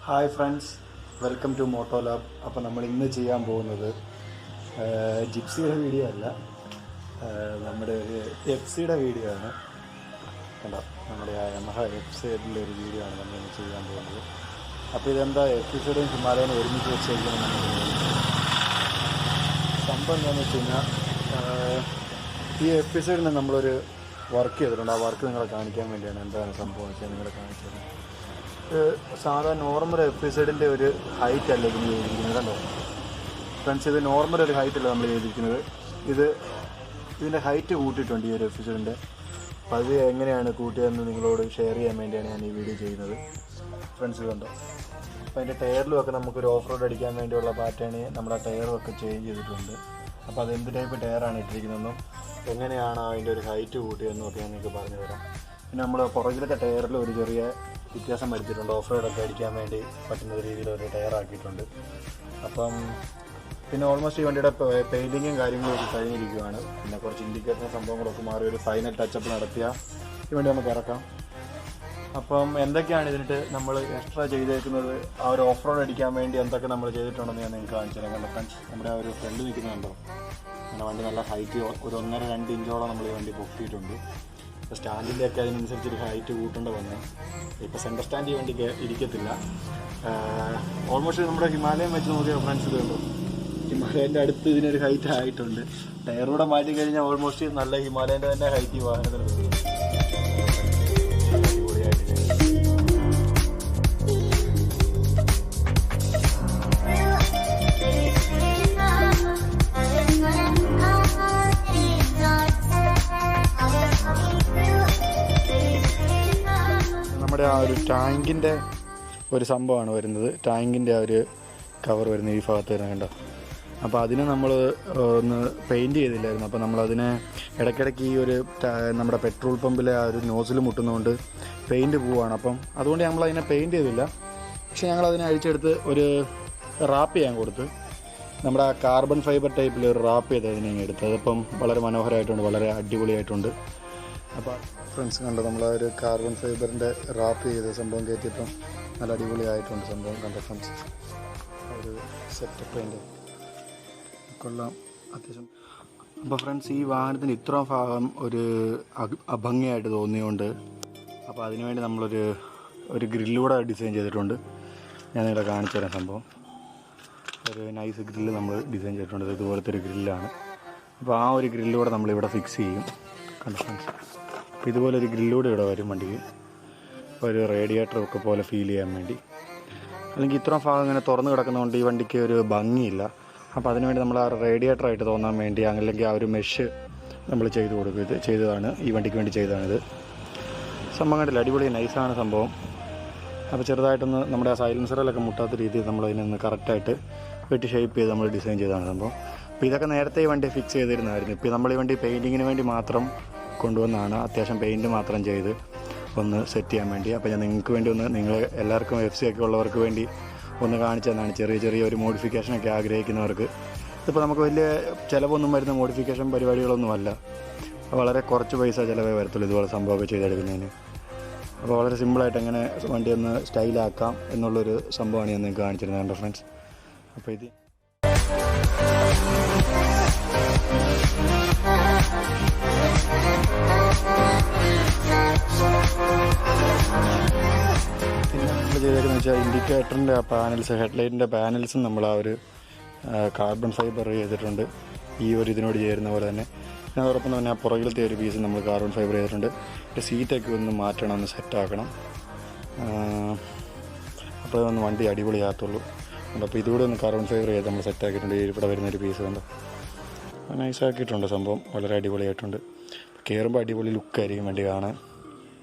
Hi friends, welcome to Moto Lab. അപ്പോൾ നമ്മൾ ഇന്ന് ചെയ്യാൻ പോകുന്നത് ജിപ്സിയുടെ വീഡിയോ അല്ല, നമ്മുടെ ഒരു എഫ്സിയുടെ വീഡിയോ ആണ്. കണ്ടോ, നമ്മുടെ ആ യമഹ എഫ്സിയുടെ ഒരു വീഡിയോ ആണ് നമ്മളിന്ന് ചെയ്യാൻ പോകുന്നത്. അപ്പോൾ ഇതെന്താ എഫ്സിയുടെയും ഹിമാലയനും ഒരുമിച്ച് വെച്ചേക്കുന്നത് സംഭവം എന്താണെന്ന് വെച്ച് കഴിഞ്ഞാൽ, ഈ എഫ്സിഡിന് നമ്മളൊരു വർക്ക് ചെയ്തിട്ടുണ്ട്. ആ വർക്ക് നിങ്ങളെ കാണിക്കാൻ വേണ്ടിയാണ്. എന്താണ് സംഭവം വെച്ചാൽ നിങ്ങളെ കാണിച്ചത്. സാധാ നോർമൽ എഫ്സിഡിൻ്റെ ഒരു ഹൈറ്റ് അല്ല ഇതിന് ചെയ്തിരിക്കുന്നത്. കണ്ടോ ഫ്രണ്ട്സ്, ഇത് നോർമൽ ഒരു ഹൈറ്റ് അല്ല നമ്മൾ ചെയ്തിരിക്കുന്നത്. ഇതിൻ്റെ ഹൈറ്റ് കൂട്ടിയിട്ടുണ്ട് ഈ ഒരു എഫ്സിഡിൻ്റെ. അപ്പോൾ അത് എങ്ങനെയാണ് കൂട്ടിയതെന്ന് നിങ്ങളോട് ഷെയർ ചെയ്യാൻ വേണ്ടിയാണ് ഞാൻ ഈ വീഡിയോ ചെയ്യുന്നത്. ഫ്രണ്ട്സ് കണ്ടോ, അപ്പോൾ അതിൻ്റെ ടയറിലും ഒക്കെ നമുക്കൊരു ഓഫ് റോഡ് അടിക്കാൻ വേണ്ടിയുള്ള പാറ്റേൺ നമ്മുടെ ടയറും ഒക്കെ ചേഞ്ച് ചെയ്തിട്ടുണ്ട്. അപ്പോൾ അത് എന്ത് ടൈപ്പ് ടയറാണ് ഇട്ടിരിക്കുന്നതെന്നും എങ്ങനെയാണ് അതിൻ്റെ ഒരു ഹൈറ്റ് കൂട്ടിയതെന്നും ഒക്കെ ഞാൻ നിങ്ങൾക്ക് പറഞ്ഞു തരാം. പിന്നെ നമ്മൾ പുറകിലത്തെ ടയറിൽ ഒരു ചെറിയ വ്യത്യാസം വരുത്തിയിട്ടുണ്ട്. ഓഫ് റോഡൊക്കെ അടിക്കാൻ വേണ്ടി പറ്റുന്ന രീതിയിൽ ഒരു ടയറാക്കിയിട്ടുണ്ട്. അപ്പം പിന്നെ ഓൾമോസ്റ്റ് ഈ വണ്ടിയുടെ പെയിൻറ്റിങ്ങും കാര്യങ്ങളൊക്കെ കഴിഞ്ഞിരിക്കുകയാണ്. പിന്നെ കുറച്ച് ഇൻഡിക്കേറ്റർ സംഭവങ്ങളൊക്കെ മാറി ഒരു ഫൈനൽ ടച്ചപ്പ് നടത്തിയ ഈ വണ്ടി നമുക്ക് ഇറക്കാം. അപ്പം എന്തൊക്കെയാണ് ഇതിനിട്ട് നമ്മൾ എക്സ്ട്രാ ചെയ്തേക്കുന്നത്, ആ ഒരു ഓഫ് റോഡ് അടിക്കാൻ വേണ്ടി എന്തൊക്കെ നമ്മൾ ചെയ്തിട്ടുണ്ടെന്ന് ഞാൻ നിങ്ങൾക്ക് കാണിച്ചു തരാം. കണ്ടോ ഫ്രണ്ട്സ്, നമ്മുടെ ആ ഒരു ഫ്രണ്ട് നിൽക്കുന്നുണ്ടോ, നമ്മുടെ വണ്ടി നല്ല ഹൈറ്റ് ഒരു 1.5-2 ഇഞ്ചോളം നമ്മൾ ഈ വണ്ടി പൊക്കിയിട്ടുണ്ട്. ഇപ്പോൾ സ്റ്റാൻഡിൻ്റെ ഒക്കെ അതിനനുസരിച്ചൊരു ഹൈറ്റ് കൂട്ടേണ്ട വന്നു. ഇപ്പോൾ സെൻറ്റർ സ്റ്റാൻഡ് ഈ വണ്ടിക്ക് ഇരിക്കത്തില്ല. ഓൾമോസ്റ്റ് നമ്മുടെ ഹിമാലയം വെച്ച് നോക്കിയാൽ ഫ്രണ്ട്സ് ഇത് കണ്ടു, ഹിമാലയൻ്റെ അടുത്ത് ഇതിനൊരു ഹൈറ്റ് ആയിട്ടുണ്ട്. ടയറൂടെ മാറ്റി കഴിഞ്ഞാൽ ഓൾമോസ്റ്റ് നല്ല ഹിമാലയൻ്റെ തന്നെ ഹൈറ്റ് ഈ വാഹനത്തിന് കിട്ടും. നമ്മുടെ ആ ഒരു ടാങ്കിൻ്റെ ഒരു സംഭവമാണ് വരുന്നത്. ടാങ്കിൻ്റെ ആ ഒരു കവർ വരുന്നത് ഈ ഭാഗത്ത് വരുന്നത് കണ്ടോ. അപ്പോൾ അതിന് നമ്മൾ ഒന്ന് പെയിൻറ്റ് ചെയ്തില്ലായിരുന്നു. അപ്പോൾ നമ്മളതിനെ ഇടയ്ക്കിടയ്ക്ക് ഈ ഒരു നമ്മുടെ പെട്രോൾ പമ്പിലെ ആ ഒരു നോസിൽ മുട്ടുന്നതുകൊണ്ട് പെയിൻറ്റ് പോവുകയാണ്. അപ്പം അതുകൊണ്ട് നമ്മളതിനെ പെയിൻറ്റ് ചെയ്തില്ല. പക്ഷേ ഞങ്ങളതിനെ അഴിച്ചെടുത്ത് ഒരു റാപ്പ് ചെയ്യാൻ കൊടുത്ത് നമ്മുടെ ആ കാർബൺ ഫൈബർ ടൈപ്പിൽ ഒരു റാപ്പ് ചെയ്ത് അതിനെ എടുത്ത്. അതിപ്പം വളരെ മനോഹരമായിട്ടുണ്ട്, വളരെ അടിപൊളിയായിട്ടുണ്ട്. അപ്പോൾ ഫ്രണ്ട്സ് കണ്ടോ, നമ്മൾ ആ ഒരു കാർബൺ ഫൈബറിൻ്റെ റാപ്പ് ചെയ്ത സംഭവം കയറ്റിയപ്പം നല്ല അടിപൊളിയായിട്ടുണ്ട് സംഭവം. കണ്ടോ ഫ്രണ്ട്സ്, ഒരു സെറ്റപ്പ് അതിൻ്റെ കൊള്ളാം അത്യാവശ്യം. അപ്പോൾ ഫ്രണ്ട്സ്, ഈ വാഹനത്തിന് ഇത്രയും ഭാഗം ഒരു അഭംഗിയായിട്ട് തോന്നിയുകൊണ്ട് അപ്പോൾ അതിനുവേണ്ടി നമ്മളൊരു ഗ്രില്ലൂടെ ഡിസൈൻ ചെയ്തിട്ടുണ്ട്. ഞാൻ നിങ്ങളെ കാണിച്ചു തരാം സംഭവം. ഒരു നൈസ് ഗ്രില്ല് നമ്മൾ ഡിസൈൻ ചെയ്തിട്ടുണ്ട്. ഇതുപോലത്തെ ഒരു ഗ്രില്ലാണ്. അപ്പോൾ ആ ഒരു ഗ്രില്ലൂടെ നമ്മളിവിടെ ഫിക്സ് ചെയ്യും. കണ്ടോ ഫ്രണ്ട്സ്, അപ്പോൾ ഇതുപോലൊരു ഗ്രില്ലൂടെ ഇവിടെ വരും വണ്ടിക്ക്, ഒരു റേഡിയേറ്ററൊക്കെ പോലെ ഫീൽ ചെയ്യാൻ വേണ്ടി. അല്ലെങ്കിൽ ഇത്രയും ഭാഗം ഇങ്ങനെ തുറന്ന് കിടക്കുന്നതുകൊണ്ട് ഈ വണ്ടിക്ക് ഒരു ഭംഗിയില്ല. അപ്പോൾ അതിനുവേണ്ടി നമ്മൾ ആ റേഡിയേറ്ററായിട്ട് തോന്നാൻ വേണ്ടി അല്ലെങ്കിൽ ആ ഒരു മെഷ് നമ്മൾ ചെയ്തതാണ് ഈ വണ്ടിക്ക് വേണ്ടി ചെയ്തതാണിത്. സംഭവം കണ്ടില്ല, അടിപൊളി നൈസാണ് സംഭവം. അപ്പോൾ ചെറുതായിട്ടൊന്ന് നമ്മുടെ ആ സൈലൻസറിലൊക്കെ മുട്ടാത്ത രീതിയിൽ നമ്മളതിനൊന്ന് കറക്റ്റായിട്ട് വെട്ടി ഷേപ്പ് ചെയ്ത് നമ്മൾ ഡിസൈൻ ചെയ്തതാണ് സംഭവം. അപ്പോൾ ഇതൊക്കെ നേരത്തെ ഈ വണ്ടി ഫിക്സ് ചെയ്തിരുന്നതായിരുന്നു. ഇപ്പോൾ നമ്മൾ ഈ വണ്ടി പെയിൻറ്റിങ്ങിന് വേണ്ടി മാത്രം കൊണ്ടുവന്നതാണ്. അത്യാവശ്യം പെയിൻറ്റ് മാത്രം ചെയ്ത് ഒന്ന് സെറ്റ് ചെയ്യാൻ വേണ്ടി. അപ്പോൾ ഞാൻ നിങ്ങൾക്ക് വേണ്ടി നിങ്ങൾ എല്ലാവർക്കും FC ഒക്കെ ഉള്ളവർക്ക് വേണ്ടി ഒന്ന് കാണിച്ചു തന്നാണ്. ചെറിയ ഒരു മോഡിഫിക്കേഷനൊക്കെ ആഗ്രഹിക്കുന്നവർക്ക്. ഇതിപ്പോൾ നമുക്ക് വലിയ ചിലവൊന്നും വരുന്ന മോഡിഫിക്കേഷൻ പരിപാടികളൊന്നുമല്ല. വളരെ കുറച്ച് പൈസ ചിലവേ വരത്തുള്ളൂ ഇതുപോലെ സംഭവമൊക്കെ ചെയ്തെടുക്കുന്നതിന്. അപ്പോൾ വളരെ സിമ്പിളായിട്ട് എങ്ങനെ വണ്ടി ഒന്ന് സ്റ്റൈലാക്കാം എന്നുള്ളൊരു സംഭവമാണ് ഞാൻ നിങ്ങൾക്ക് കാണിച്ചിരുന്നത്. കണ്ടോ ഫ്രണ്ട്സ്, അപ്പോൾ ഇത് പിന്നെ നമ്മൾ ചെയ്തേക്കുന്നത് വെച്ചാൽ ഇൻഡിക്കേറ്ററിൻ്റെ ആ പാനൽസ്, ഹെഡ്ലൈറ്റിൻ്റെ പാനൽസും നമ്മൾ ആ ഒരു കാർബൺ ഫൈബർ ചെയ്തിട്ടുണ്ട്. ഈ ഒരു ഇതിനോട് ചേരുന്ന പോലെ തന്നെ. പിന്നെ അതോടൊപ്പം തന്നെ ആ പുറകിലത്തെ ഒരു പീസ് നമ്മൾ കാർബൺ ഫൈബർ ചെയ്തിട്ടുണ്ട്. സീറ്റൊക്കെ ഒന്ന് മാറ്റണം, ഒന്ന് സെറ്റാക്കണം. അപ്പോൾ അതൊന്ന് വണ്ടി അടിപൊളിയാകത്തുള്ളൂ. അപ്പോൾ ഇതുകൂടെ ഒന്ന് കാർബൺ ഫൈബർ ചെയ്ത് നമ്മൾ സെറ്റാക്കിയിട്ടുണ്ട്. ഇവിടെ വരുന്നൊരു പീസ് കണ്ടോ, നൈസാക്കിയിട്ടുണ്ട് സംഭവം. വളരെ അടിപൊളിയായിട്ടുണ്ട്. കയറുമ്പോൾ അടിപൊളി ലുക്കായിരിക്കും വണ്ടി കാണാൻ.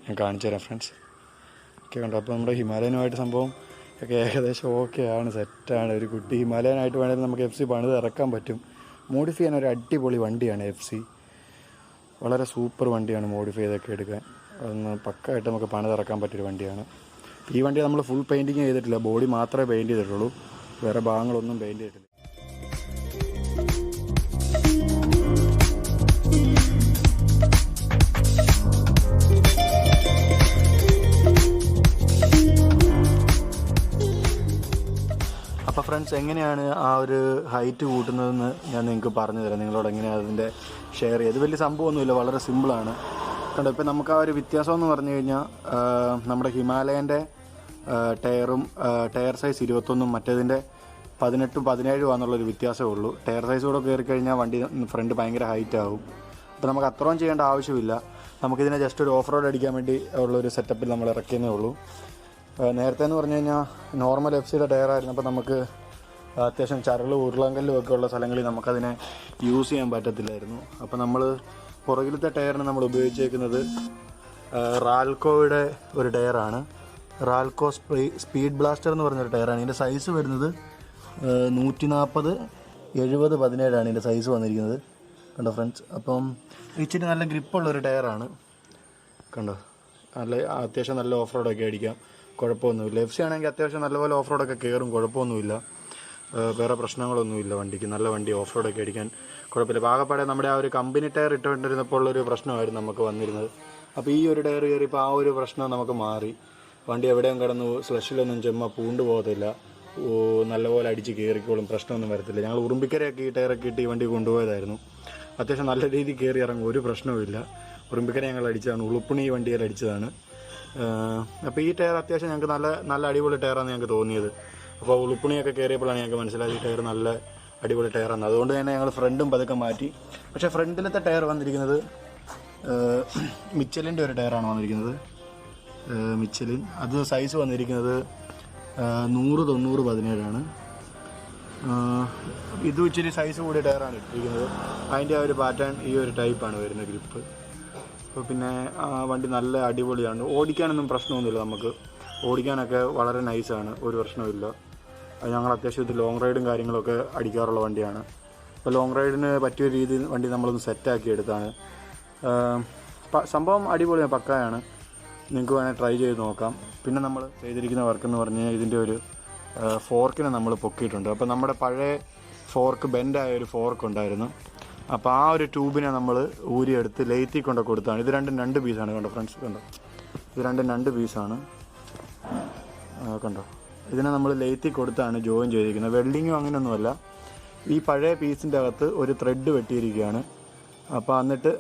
ഞാൻ കാണിച്ചു തരാം ഫ്രണ്ട്സ്. ഒക്കെ കണ്ടോ. അപ്പോൾ നമ്മുടെ ഹിമാലയനുമായിട്ട് സംഭവം ഒക്കെ ഏകദേശം ഓക്കെയാണ്, സെറ്റാണ്. ഒരു കുട്ടി ഹിമാലയനായിട്ട് വേണമെങ്കിൽ നമുക്ക് FC പണിത് ഇറക്കാൻ പറ്റും. മോഡിഫൈ ചെയ്യാൻ ഒരു അടിപൊളി വണ്ടിയാണ് FC. വളരെ സൂപ്പർ വണ്ടിയാണ് മോഡിഫൈ ചെയ്തൊക്കെ എടുക്കാൻ. അതൊന്ന് പക്കായിട്ട് നമുക്ക് പണിതിറക്കാൻ പറ്റിയൊരു വണ്ടിയാണ്. ഈ വണ്ടി നമ്മൾ ഫുൾ പെയിൻറ്റിങ് ചെയ്തിട്ടില്ല, ബോഡി മാത്രമേ പെയിൻറ്റ് ചെയ്തിട്ടുള്ളൂ, വേറെ ഭാഗങ്ങളൊന്നും പെയിൻറ്റ് ചെയ്തിട്ടില്ല. അപ്പോൾ ഫ്രണ്ട്സ്, എങ്ങനെയാണ് ആ ഒരു ഹൈറ്റ് കൂട്ടുന്നതെന്ന് ഞാൻ നിങ്ങൾക്ക് പറഞ്ഞു തരാം. നിങ്ങളോട് എങ്ങനെയാണ് അതിൻ്റെ ഷെയർ ചെയ്യുക. ഇത് വലിയ സംഭവമൊന്നുമില്ല, വളരെ സിമ്പിളാണ്. കണ്ടോ, ഇപ്പോൾ നമുക്ക് ആ ഒരു വ്യത്യാസം എന്ന് പറഞ്ഞു കഴിഞ്ഞാൽ നമ്മുടെ ഹിമാലയൻ്റെ ടയർ സൈസ് 21 മറ്റേതിൻ്റെ 18, 17 ആണെന്നുള്ളൊരു വ്യത്യാസമേ ഉള്ളൂ. ടയർ സൈസ് കൂടെ കയറി കഴിഞ്ഞാൽ വണ്ടി ഫ്രണ്ട് ഭയങ്കര ഹൈറ്റ് ആകും. അപ്പോൾ നമുക്ക് അത്രയും ചെയ്യേണ്ട ആവശ്യമില്ല. നമുക്കിതിനെ ജസ്റ്റ് ഒരു ഓഫ് റോഡ് അടിക്കാൻ വേണ്ടി ഉള്ളൊരു സെറ്റപ്പിൽ നമ്മൾ ഇറക്കിയതേ ഉള്ളൂ. നേരത്തെ എന്ന് പറഞ്ഞു കഴിഞ്ഞാൽ നോർമൽ FC-യുടെ ടയറായിരുന്നു. അപ്പോൾ നമുക്ക് അത്യാവശ്യം ചരലും ഉരുളങ്കല്ലും ഒക്കെ ഉള്ള സ്ഥലങ്ങളിൽ നമുക്കതിനെ യൂസ് ചെയ്യാൻ പറ്റത്തില്ലായിരുന്നു. അപ്പോൾ നമ്മൾ പുറകിലത്തെ ടയറിന് നമ്മൾ ഉപയോഗിച്ചേക്കുന്നത് റാൽക്കോയുടെ ഒരു ടയറാണ്. റാൽക്കോ സ്പീഡ് ബ്ലാസ്റ്റർ എന്ന് പറഞ്ഞൊരു ടയറാണ്. ഇതിൻ്റെ സൈസ് വരുന്നത് 140, 70, 17 ആണ് ഇതിൻ്റെ സൈസ് വന്നിരിക്കുന്നത്. കണ്ടോ ഫ്രണ്ട്സ്, അപ്പം ഇച്ചിരി നല്ല ഗ്രിപ്പുള്ളൊരു ടയറാണ്. കണ്ടോ, നല്ല അത്യാവശ്യം നല്ല ഓഫ് റോഡൊക്കെ അടിക്കാം, കുഴപ്പമൊന്നുമില്ല. FC ആണെങ്കിൽ അത്യാവശ്യം നല്ലപോലെ ഓഫ് റോഡൊക്കെ കയറും, കുഴപ്പമൊന്നുമില്ല. വേറെ പ്രശ്നങ്ങളൊന്നുമില്ല വണ്ടിക്ക്. നല്ല വണ്ടി ഓഫ് റോഡൊക്കെ അടിക്കാൻ കുഴപ്പമില്ല. ആകെപ്പാടെ നമ്മുടെ ആ ഒരു കമ്പനി ടയർ ഇട്ടുകൊണ്ടിരുന്നപ്പോൾ ഉള്ളൊരു പ്രശ്നമായിരുന്നു നമുക്ക് വന്നിരുന്നത്. അപ്പോൾ ഈ ഒരു ടയർ കയറിയപ്പോൾ ആ ഒരു പ്രശ്നം നമുക്ക് മാറി. വണ്ടി എവിടെയും കിടന്നു സ്ലഷിലൊന്നും ചെമ്മ പൂണ്ടു പോകത്തില്ല, നല്ലപോലെ അടിച്ച് കയറിക്കോളും, പ്രശ്നമൊന്നും വരത്തില്ല. ഞങ്ങൾ ഉറുമ്പിക്കരയൊക്കെ ഈ ടയറൊക്കെ ഇട്ട് ഈ വണ്ടി കൊണ്ടുപോയതായിരുന്നു. അത്യാവശ്യം നല്ല രീതിയിൽ കയറി ഇറങ്ങും, ഒരു പ്രശ്നവുമില്ല. ഉറുമ്പിക്കര ഞങ്ങൾ അടിച്ചതാണ്, ഉളുപ്പണി വണ്ടിയിൽ അടിച്ചതാണ്. അപ്പോൾ ഈ ടയർ അത്യാവശ്യം ഞങ്ങൾക്ക് നല്ല അടിപൊളി ടയറാണെന്ന് ഞങ്ങൾക്ക് തോന്നിയത്. അപ്പോൾ ഉളുപ്പണിയൊക്കെ കയറിയപ്പോഴാണ് ഞങ്ങൾക്ക് മനസ്സിലായത് ഈ ടയർ നല്ല അടിപൊളി ടയറാണ്. അതുകൊണ്ട് തന്നെ ഞങ്ങൾ ഫ്രണ്ടും പതുക്കെ മാറ്റി. പക്ഷേ ഫ്രണ്ടിലത്തെ ടയർ വന്നിരിക്കുന്നത് മിച്ചലിൻ്റെ ഒരു ടയറാണ് വന്നിരിക്കുന്നത്. മിച്ചലിൻ, അത് സൈസ് വന്നിരിക്കുന്നത് 100, 90, 17 ഇത് ഇച്ചിരി സൈസ് കൂടിയ ടയറാണ് ഇട്ടിരിക്കുന്നത്. അതിൻ്റെ ആ ഒരു പാറ്റേൺ ഈ ഒരു ടൈപ്പാണ് വരുന്നത്, ഗ്രിപ്പ്. അപ്പോൾ പിന്നെ വണ്ടി നല്ല അടിപൊളിയാണ്. ഓടിക്കാനൊന്നും പ്രശ്നമൊന്നുമില്ല, നമുക്ക് ഓടിക്കാനൊക്കെ വളരെ നൈസാണ്, ഒരു പ്രശ്നമില്ല. ഞങ്ങൾ അത്യാവശ്യം ഇത് ലോങ് റൈഡും കാര്യങ്ങളൊക്കെ അടിക്കാറുള്ള വണ്ടിയാണ്. അപ്പോൾ ലോങ് റൈഡിന് പറ്റിയ രീതിയിൽ വണ്ടി നമ്മളൊന്ന് സെറ്റാക്കി എടുത്താണ്. സംഭവം അടിപൊളിയാണ്, പക്കായാണ്. നിങ്ങൾക്ക് വേണേൽ ട്രൈ ചെയ്ത് നോക്കാം. പിന്നെ നമ്മൾ ചെയ്തിരിക്കുന്ന വർക്ക് എന്ന് പറഞ്ഞാൽ ഇതിൻ്റെ ഒരു ഫോർക്കിനെ നമ്മൾ പൊക്കിയിട്ടുണ്ട്. അപ്പോൾ നമ്മുടെ പഴയ ഫോർക്ക്, ബെൻഡായ ഒരു ഫോർക്ക് ഉണ്ടായിരുന്നു. അപ്പോൾ ആ ഒരു ട്യൂബിനെ നമ്മൾ ഊരിയെടുത്ത് ലെയ്ത്തി കൊണ്ട് കൊടുത്താണ്. ഇത് രണ്ടും 2 പീസാണ്. കണ്ടോ ഫ്രണ്ട്സ്, കണ്ടോ, ഇത് രണ്ടും 2 പീസാണ്. കണ്ടോ, ഇതിനെ നമ്മൾ ലെയ്ത്തി കൊടുത്താണ് ജോയിൻ ചെയ്തിരിക്കുന്നത്. വെൽഡിങ്ങും അങ്ങനെയൊന്നുമല്ല. ഈ പഴയ പീസിൻ്റെ അകത്ത് ഒരു ത്രെഡ് വെട്ടിയിരിക്കുകയാണ്. അപ്പോൾ എന്നിട്ട്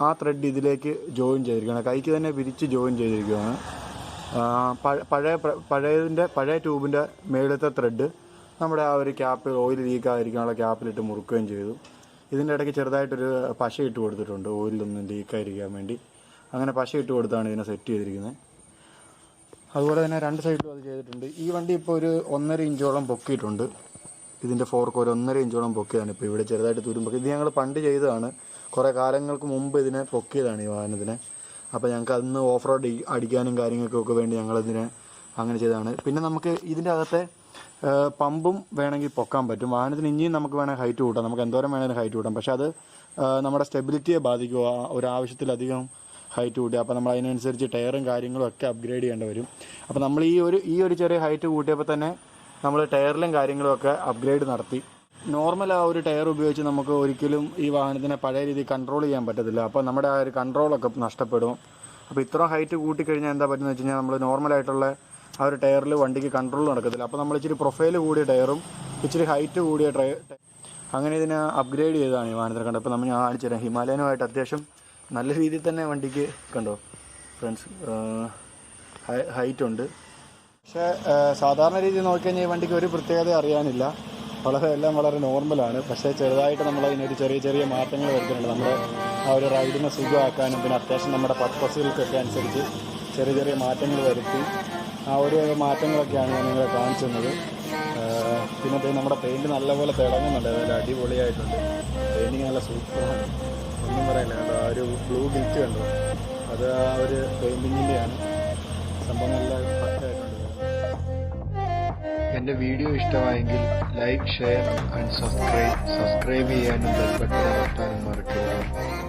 ആ ത്രെഡ് ഇതിലേക്ക് ജോയിൻ ചെയ്തിരിക്കുകയാണ്, കൈക്ക് തന്നെ പിരിച്ച് ജോയിൻ ചെയ്തിരിക്കുകയാണ്. പഴയ ട്യൂബിൻ്റെ മേളത്തെ ത്രെഡ് നമ്മുടെ ആ ഒരു ക്യാപ്പ്, ഓയിൽ ലീക്കാതിരിക്കാനുള്ള ക്യാപ്പിലിട്ട് മുറുക്കുകയും ചെയ്തു. ഇതിൻ്റെ ഇടയ്ക്ക് ചെറുതായിട്ടൊരു പശ ഇട്ട് കൊടുത്തിട്ടുണ്ട്, ഓയിലൊന്നും ലീക്കായിരിക്കാൻ വേണ്ടി. അങ്ങനെ പശ ഇട്ട് കൊടുത്താണ് ഇതിനെ സെറ്റ് ചെയ്തിരിക്കുന്നത്. അതുപോലെ തന്നെ 2 സൈഡിലും അത് ചെയ്തിട്ടുണ്ട്. ഈ വണ്ടി ഇപ്പോൾ ഒരു 1.5 ഇഞ്ചോളം പൊക്കിയിട്ടുണ്ട്. ഇതിൻ്റെ ഫോർക്ക് ഒരു 1.5 ഇഞ്ചോളം പൊക്കിയതാണ്. ഇപ്പോൾ ഇവിടെ ചെറുതായിട്ട് തുരുമ്പൊക്കെ. ഇത് ഞങ്ങൾ പണ്ട് ചെയ്തതാണ്, കുറേ കാലങ്ങൾക്ക് മുമ്പ് ഇതിനെ പൊക്കിയതാണ് ഈ വാഹനത്തിനെ. അപ്പോൾ ഞങ്ങൾക്ക് അന്ന് ഓഫ് റോഡ് അടിക്കാനും കാര്യങ്ങൾക്കൊക്കെ വേണ്ടി ഞങ്ങളിതിനെ അങ്ങനെ ചെയ്തതാണ്. പിന്നെ നമുക്ക് ഇതിൻ്റെ അകത്തെ പമ്പും വേണമെങ്കിൽ പൊക്കാൻ പറ്റും. വാഹനത്തിന് ഇനിയും നമുക്ക് വേണമെങ്കിൽ ഹൈറ്റ് കൂട്ടാം, നമുക്ക് എന്തോരം വേണമെങ്കിലും ഹൈറ്റ് കൂട്ടാം. പക്ഷേ അത് നമ്മുടെ സ്റ്റെബിലിറ്റിയെ ബാധിക്കുക, ഒരാവശ്യത്തിലധികം ഹൈറ്റ് കൂട്ടുക. അപ്പോൾ നമ്മൾ അതിനനുസരിച്ച് ടയറും കാര്യങ്ങളും ഒക്കെ അപ്ഗ്രേഡ് ചെയ്യേണ്ടി വരും. അപ്പോൾ നമ്മൾ ഈ ഒരു ചെറിയ ഹൈറ്റ് കൂട്ടിയപ്പോൾ തന്നെ നമ്മൾ ടയറിലും കാര്യങ്ങളും ഒക്കെ അപ്ഗ്രേഡ് നടത്തി. നോർമൽ ആ ഒരു ടയർ ഉപയോഗിച്ച് നമുക്ക് ഒരിക്കലും ഈ വാഹനത്തിനെ പഴയ രീതിയിൽ കൺട്രോൾ ചെയ്യാൻ പറ്റത്തില്ല. അപ്പോൾ നമ്മുടെ ആ ഒരു കൺട്രോളൊക്കെ നഷ്ടപ്പെടും. അപ്പോൾ ഇത്ര ഹൈറ്റ് കൂട്ടിക്കഴിഞ്ഞാൽ എന്താ പറ്റുന്നത് വെച്ച് കഴിഞ്ഞാൽ നമ്മൾ നോർമലായിട്ടുള്ള ആ ഒരു ടയറിൽ വണ്ടിക്ക് കൺട്രോൾ നടക്കത്തില്ല. അപ്പോൾ നമ്മൾ ഇച്ചിരി പ്രൊഫൈൽ കൂടിയ ടയറും ഇച്ചിരി ഹൈറ്റ് കൂടിയ അങ്ങനെ ഇതിനെ അപ്ഗ്രേഡ് ചെയ്തതാണ് ഈ വാഹനത്തിൽ. കണ്ടോ, അപ്പോൾ നമ്മൾ ഞാൻ കാണിച്ചു തരാം. ഹിമാലയനുമായിട്ട് അത്യാവശ്യം നല്ല രീതിയിൽ തന്നെ വണ്ടിക്ക്, കണ്ടോ ഫ്രണ്ട്സ്, ഹൈറ്റ് ഉണ്ട്. പക്ഷേ സാധാരണ രീതിയിൽ നോക്കിക്കഴിഞ്ഞാൽ ഈ വണ്ടിക്ക് ഒരു പ്രത്യേകത അറിയാനില്ല, എല്ലാം വളരെ നോർമലാണ്. പക്ഷേ ചെറുതായിട്ട് നമ്മളതിനൊരു ചെറിയ മാറ്റങ്ങൾ വരുത്തുന്നുണ്ട്. നമ്മുടെ ആ ഒരു റൈഡിനെ സുഖമാക്കാനും പിന്നെ അത്യാവശ്യം നമ്മുടെ പർപ്പസുകൾക്കൊക്കെ അനുസരിച്ച് ചെറിയ മാറ്റങ്ങൾ വരുത്തി. ആ ഒരു മാറ്റങ്ങളൊക്കെയാണ് ഞാൻ നിങ്ങളെ കാണിച്ചു തന്നത്. പിന്നെ നമ്മുടെ പെയിൻറ്റ് നല്ലപോലെ തിളങ്ങുന്നുണ്ട്, നല്ല അടിപൊളിയായിട്ടുണ്ട്. പെയിൻറ്റിങ് നല്ല സൂപ്പറാണ്, ഒന്നും പറയില്ല. കണ്ടോ, ആ ഒരു ബ്ലൂ ഗിൽറ്റ് കണ്ടോ, അത് ആ ഒരു പെയിൻറ്റിങ്ങിൻ്റെയാണ് സംഭവം. നല്ല പക്കായിട്ടുണ്ട്. എൻ്റെ വീഡിയോ ഇഷ്ടമായെങ്കിൽ ലൈക്ക്, ഷെയർ ആൻഡ് സബ്സ്ക്രൈബ് ചെയ്യാനും ബെൽ ബട്ടൺ അമർത്താനും മറക്കരുത്.